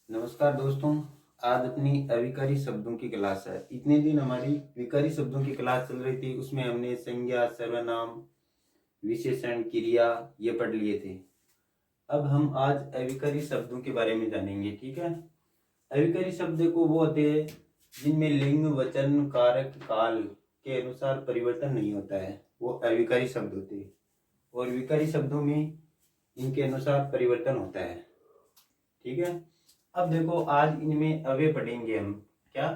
नमस्कार दोस्तों। आज अपनी अविकारी शब्दों की क्लास है। इतने दिन हमारी विकारी शब्दों की क्लास चल रही थी, उसमें हमने संज्ञा, सर्वनाम, विशेषण, क्रिया ये पढ़ लिए थे। अब हम आज अविकारी शब्दों के बारे में जानेंगे, ठीक है। अविकारी शब्द को वो होते हैं जिनमें लिंग, वचन, कारक, काल के अनुसार परिवर्तन नहीं होता है, वो अविकारी शब्द होते हैं। और विकारी शब्दों में इनके अनुसार परिवर्तन होता है, ठीक है। अब देखो, आज इनमें अव्यय पढ़ेंगे हम। क्या?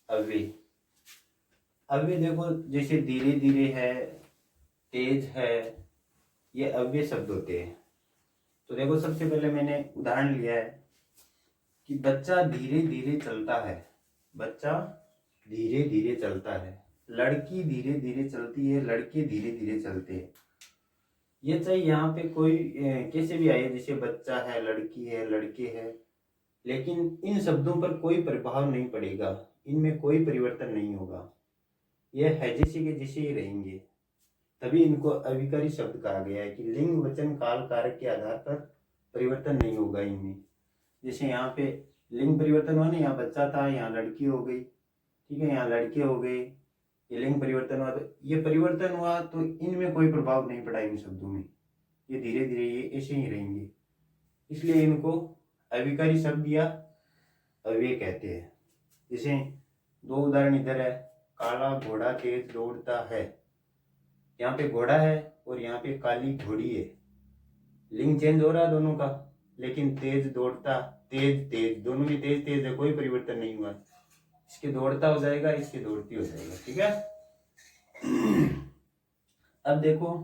अव्यय। अव्यय देखो, जैसे धीरे धीरे है, तेज है, ये अव्यय शब्द होते हैं। तो देखो, सबसे पहले मैंने उदाहरण लिया है कि बच्चा धीरे धीरे चलता है। बच्चा धीरे धीरे चलता है। लड़की धीरे धीरे चलती है, लड़के धीरे धीरे चलते हैं। ये चाहे यहाँ पे कोई कैसे भी आए, जैसे बच्चा है, लड़की है, लड़के हैं, लेकिन इन शब्दों पर कोई प्रभाव नहीं पड़ेगा, इनमें कोई परिवर्तन नहीं होगा। यह है जैसे के जैसे ही रहेंगे। तभी इनको अविकारी शब्द कहा गया है कि लिंग, वचन, काल, कारक के आधार पर परिवर्तन नहीं होगा इनमें। जैसे यहाँ पे लिंग परिवर्तन हुआ ना, यहाँ बच्चा था, यहाँ लड़की हो गई, ठीक है, यहाँ लड़के हो गए, ये लिंग परिवर्तन हुआ, तो ये परिवर्तन हुआ, तो इनमें कोई प्रभाव नहीं पड़ा इन शब्दों में। ये धीरे धीरे ये ऐसे ही रहेंगे, इसलिए इनको अविकारी शब्द या अव्यय कहते हैं। जैसे दो उदाहरण इधर है, काला घोड़ा तेज दौड़ता है। यहाँ पे घोड़ा है और यहाँ पे काली घोड़ी है। लिंग चेंज हो रहा है दोनों का, लेकिन तेज दौड़ता, तेज तेज, दोनों में तेज तेज है, कोई परिवर्तन नहीं हुआ। इसके दौड़ता हो जाएगा, इसके दौड़ती हो जाएगा, ठीक है। अब देखो,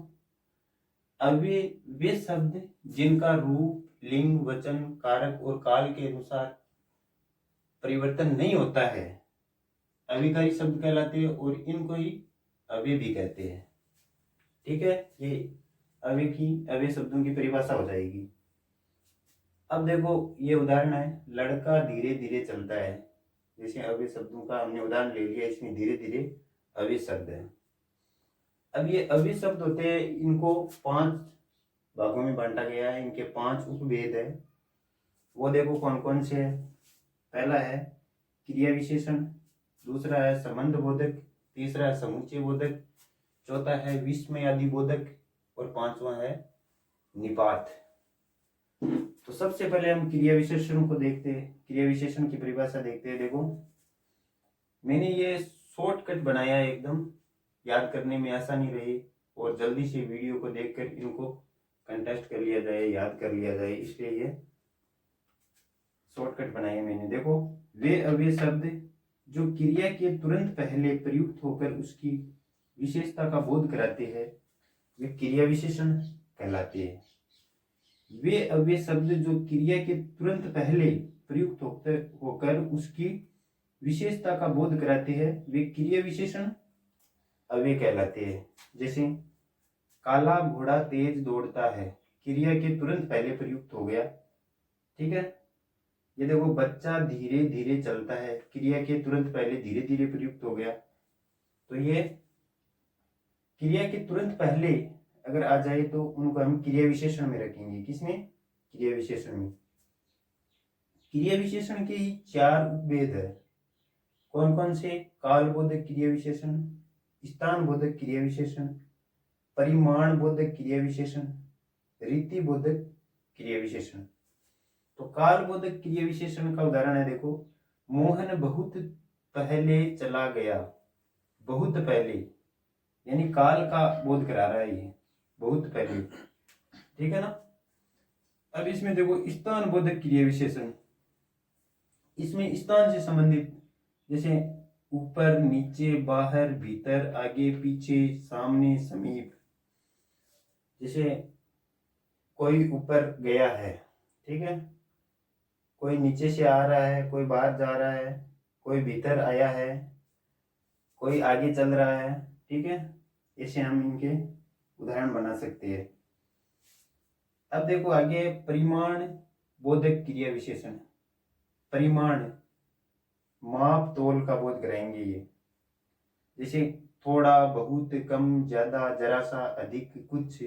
अव्यय वे शब्द जिनका रूप, लिंग, वचन, कारक और काल के अनुसार परिवर्तन नहीं होता है, अविकारी शब्द कहलाते हैं, और इनको ही अव्यय भी कहते हैं, ठीक है। ये अव्यय शब्दों की परिभाषा हो जाएगी। अब देखो, ये उदाहरण है, लड़का धीरे धीरे चलता है। जैसे अव्यय शब्दों का हमने उदाहरण ले लिया, इसमें धीरे धीरे अव्यय शब्द है। अब ये अव्यय शब्द होते हैं, इनको 5 भागों में बांटा गया है, इनके 5 उपभेद है। वो देखो कौन कौन से है। पहला है क्रिया विशेषण, दूसरा है संबंध बोधक, तीसरा है समुच्चय बोधक, चौथा है विस्मयादि बोधक, और पांचवा है निपात। तो सबसे पहले हम क्रिया विशेषण को देखते हैं, क्रिया विशेषण की परिभाषा देखते हैं। देखो, मैंने ये शॉर्टकट बनाया है, एकदम याद करने में आसानी रही, और जल्दी से वीडियो को देखकर इनको कंटेस्ट कर लिया जाए, याद कर लिया जाए, इसलिए ये शॉर्टकट बनाया मैंने। देखो, वे अव्यय शब्द जो क्रिया के तुरंत पहले प्रयुक्त होकर उसकी विशेषता का बोध कराते हैं, वे क्रिया विशेषण कहलाते हैं। वे अव्यय शब्द जो क्रिया के तुरंत पहले प्रयुक्त होकर उसकी विशेषता का बोध कराते हैं, वे क्रिया विशेषण अव्यय कहलाते हैं। जैसे काला घोड़ा तेज दौड़ता है, क्रिया के तुरंत पहले प्रयुक्त हो गया, ठीक है। ये देखो, बच्चा धीरे धीरे चलता है, क्रिया के तुरंत पहले धीरे धीरे प्रयुक्त हो गया, तो ये क्रिया के तुरंत पहले अगर आ जाए तो उनको हम क्रिया विशेषण में रखेंगे। किसमें? क्रिया विशेषण में। क्रिया विशेषण के ही 4 उपभेद है। कौन कौन से? काल बोधक क्रिया विशेषण, स्थान बोधक क्रिया विशेषण, परिमाण बोधक क्रिया विशेषण, रीति बोधक क्रिया विशेषण। तो काल बोधक क्रिया विशेषण का उदाहरण है, देखो, मोहन बहुत पहले चला गया। बहुत पहले यानी काल का बोध करा रहा है, ये बहुत पहले, ठीक है ना। अब इसमें देखो, स्थान बोधक क्रिया विशेषण, इसमें स्थान से संबंधित, जैसे ऊपर, नीचे, बाहर, भीतर, आगे, पीछे, सामने, समीप। जैसे कोई ऊपर गया है, ठीक है, कोई नीचे से आ रहा है, कोई बाहर जा रहा है, कोई भीतर आया है, कोई आगे चल रहा है, ठीक है। ऐसे हम इनके उदाहरण बना सकते हैं। अब देखो आगे, परिमाण बोधक क्रिया विशेषण। परिमाण, माप तोल का बोध कराएंगे ये। जैसे थोड़ा, बहुत, कम, ज्यादा, जरा सा, अधिक, कुछ,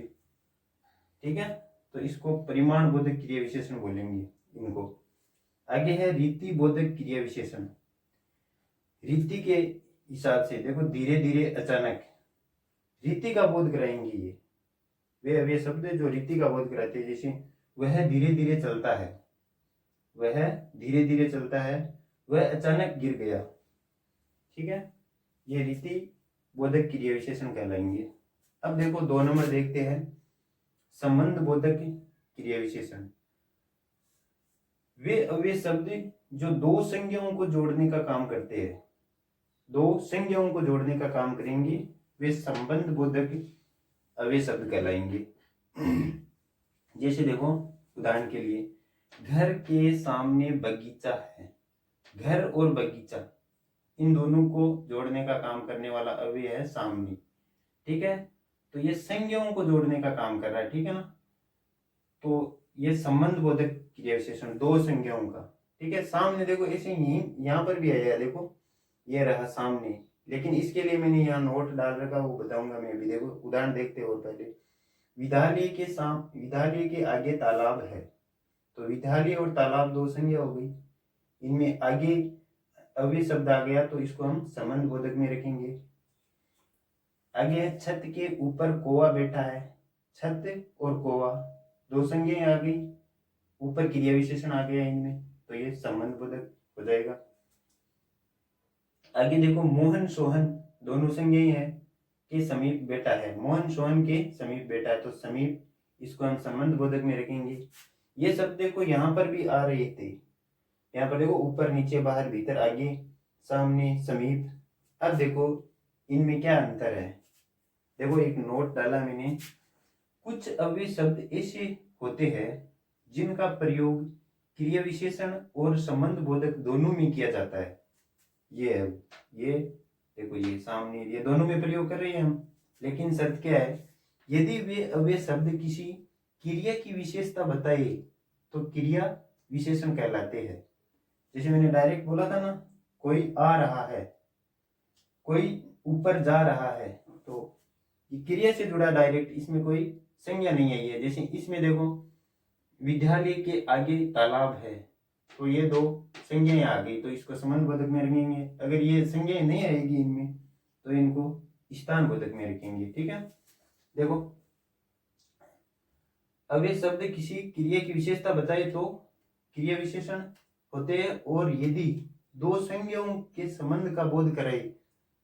ठीक है। तो इसको परिमाण बोधक क्रिया विशेषण बोलेंगे इनको। आगे है रीति बोधक क्रिया विशेषण। रीति के हिसाब से देखो, धीरे धीरे, अचानक, रीति का बोध कराएंगे ये। वे अव्यय शब्द जो रीति का बोध कराते हैं, जैसे वह धीरे धीरे चलता है, वह धीरे धीरे चलता है, वह अचानक गिर गया। ठीक है, ये रीति बोधक क्रिया विशेषण कहलाएंगे। अब देखो 2 नंबर देखते हैं, संबंध बोधक क्रिया विशेषण। वे अव्यय शब्द जो 2 संज्ञाओं को जोड़ने का काम करते हैं, 2 संज्ञाओं को जोड़ने का काम करेंगे, वे संबंध बोधक अव्यय शब्द कहलाएंगे। जैसे देखो, उदाहरण के लिए, घर के सामने बगीचा है। घर और बगीचा, इन दोनों को जोड़ने का काम करने वाला अव्यय है सामने। ठीक है, तो ये संज्ञाओं को जोड़ने का काम कर रहा है। ठीक है ना, तो ये संबंध बोधक क्रिया विशेषण 2 संज्ञाओं का। ठीक है, सामने देखो, ऐसे ही यहाँ पर भी आया, देखो ये रहा सामने, लेकिन इसके लिए मैंने यहाँ नोट डाल रखा, वो बताऊंगा मैं भी। देखो उदाहरण देखते हो पहले, विद्यालय के आगे तालाब है। तो विद्यालय और तालाब 2 संज्ञा हो गई, इनमें आगे अव्यय शब्द आ गया, तो इसको हम संबंध बोधक में रखेंगे। आगे छत के ऊपर कौवा बैठा है। छत और कौवा 2 संज्ञाएं आ गई, ऊपर क्रिया विशेषण आ गया इनमें, तो ये संबंध बोधक हो जाएगा। आगे देखो, मोहन सोहन दोनों संज्ञाएं हैं, के समीप बैठा है। मोहन सोहन के समीप बैठा है, तो समीप, इसको हम संबंध बोधक में रखेंगे। ये शब्द देखो यहाँ पर भी आ रहे थे, यहाँ पर देखो, ऊपर नीचे बाहर भीतर आगे सामने समीप। अब देखो इनमें क्या अंतर है, देखो एक नोट डाला मैंने। कुछ अव्यय शब्द ऐसे होते हैं जिनका प्रयोग क्रिया विशेषण और संबंध बोधक दोनों में किया जाता है। ये देखो, ये सामने, ये दोनों में प्रयोग कर रहे हैं हम, लेकिन शर्त क्या है, यदि वे अव्यय शब्द किसी क्रिया की विशेषता बताए तो क्रिया विशेषण कहलाते हैं। जैसे मैंने डायरेक्ट बोला था ना, कोई आ रहा है, कोई ऊपर जा रहा है, तो ये क्रिया से जुड़ा डायरेक्ट, इसमें कोई संज्ञा नहीं आई है। जैसे इसमें देखो, विद्यालय के आगे तालाब है, तो ये 2 संज्ञाएं आ गई, तो इसको संबंध बोधक में रखेंगे। अगर ये संज्ञाएं नहीं आएगी इनमें, तो इनको स्थान बोधक में रखेंगे। ठीक है, देखो अव्यय शब्द किसी क्रिया की विशेषता बताए तो क्रिया विशेषण होते हैं, और यदि 2 संज्ञाओं के संबंध का बोध कराए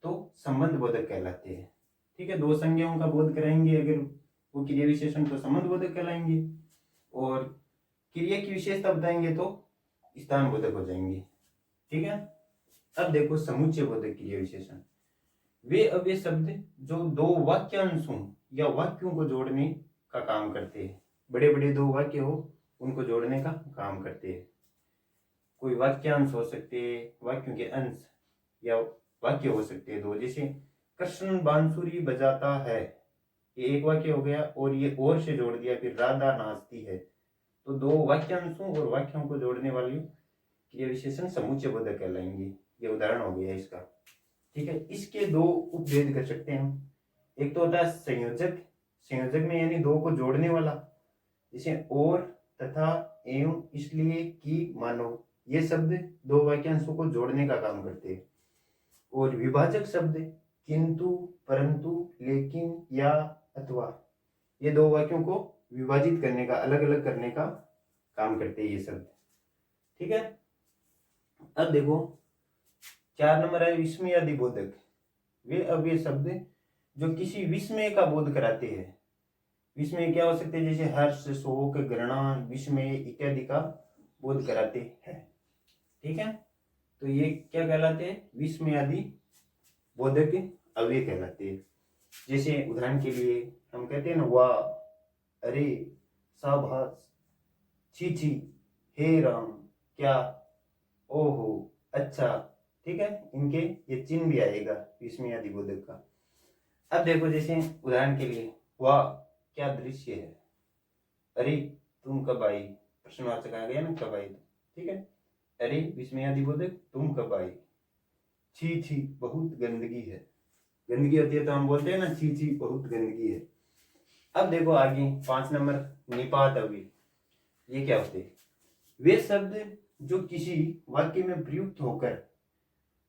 तो संबंध बोधक कहलाते हैं। ठीक है, 2 संज्ञाओं का बोध कराएंगे अगर वो क्रिया विशेषण, तो संबंध बोधक कहलाएंगे, और क्रिया की विशेषता बताएंगे तो स्थान बोधक हो जाएंगे। ठीक है, अब देखो समुच्चय बोधक क्रिया विशेषण। वे अव्यय शब्द जो 2 वाक्यांशों या वाक्यों को जोड़ने का काम करते हैं। बड़े बड़े 2 वाक्य हो, उनको जोड़ने का काम करते हैं। कोई वाक्यांश हो सकते हैं, वाक्यों के अंश, या वाक्य हो सकते हैं 2। जैसे कृष्ण बांसुरी बजाता है, ये एक वाक्य हो गया, और ये और से जोड़ दिया, फिर राधा नाचती है, तो 2 वाक्यांशों और वाक्यों को जोड़ने वाली क्रिया विशेषण समुच्चय बोधक कहलाएंगे। ये उदाहरण हो गया इसका। ठीक है, इसके 2 उपभेद कर सकते हैं हम। एक तो होता है संयोजक, संयोजक में यानी 2 को जोड़ने वाला, जैसे और, तथा, एवं, इसलिए, कि, मानो, ये शब्द 2 वाक्यांशों को जोड़ने का काम करते हैं। और विभाजक शब्द किंतु, परंतु, लेकिन, या, अथवा, ये 2 वाक्यों को विभाजित करने का, अलग अलग करने का काम करते हैं ये शब्द। ठीक है, अब देखो 4 नंबर है विस्मयादि बोधक। वे अव्यय शब्द जो किसी विस्मय का बोध कराते हैं। विस्मय क्या हो सकते हैं, जैसे हर्ष, शोक, घृणा, विस्मय इत्यादि का बोध कराते हैं। ठीक है, तो ये क्या कहलाते हैं, विस्मयादि बोधक अव्यय कहलाते हैं। जैसे उदाहरण के लिए हम कहते हैं ना, वाह, अरे, शाबाश, छी छी, हे राम, क्या, ओहो, अच्छा। ठीक है, इनके ये चिन्ह भी आएगा विस्मयादि बोधक का। अब देखो, जैसे उदाहरण के लिए, वाह क्या दृश्य है, अरे तुम कब आई, प्रश्नवाचक आ गया ना, कब आई। ठीक है, अरे विस्मयादि बोधक, तुम कब आई। छी छी, बहुत गंदगी है, गंदगी होती है तो हम बोलते हैं ना, छी छी बहुत गंदगी है। अब देखो आगे 5 नंबर निपात अव्यय। ये क्या होते हैं, वे शब्द जो किसी वाक्य में प्रयुक्त होकर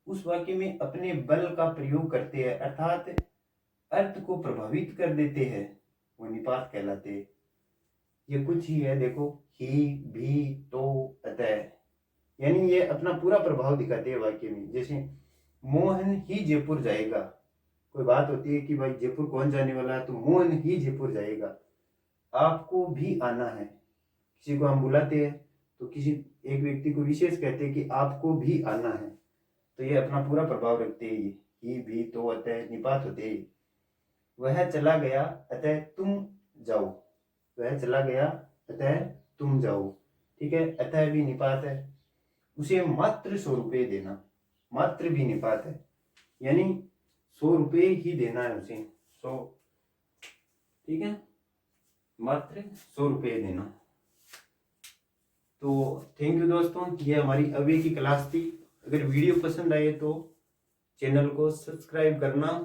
उस वाक्य में अपने बल का प्रयोग करते हैं, अर्थात अर्थ को प्रभावित कर देते हैं, वो निपात कहलाते हैं। ये कुछ ही है, देखो, ही, भी, तो, अतः, यानी ये अपना पूरा प्रभाव दिखाते हैं वाक्य में। जैसे मोहन ही जयपुर जाएगा, कोई बात होती है कि भाई जयपुर कौन जाने वाला है, तो मोहन ही जयपुर जाएगा। आपको भी आना है, किसी को हम बुलाते हैं तो किसी एक व्यक्ति को विशेष कहते हैं कि आपको भी आना है, तो ये अपना पूरा प्रभाव रखते हैं। ये ही, भी, तो, अतः निपात होते हैं। वह चला गया अतः तुम जाओ, वह चला गया अतः तुम जाओ, ठीक है, अतः भी निपात है। उसे मात्र 100 रुपये देना, मात्र भी निपात है, यानी 100 रुपये ही देना है उसे, 100, ठीक है, मात्र 100 रुपये देना। तो थैंक यू दोस्तों, ये हमारी अव्यय की क्लास थी। अगर वीडियो पसंद आए तो चैनल को सब्सक्राइब करना।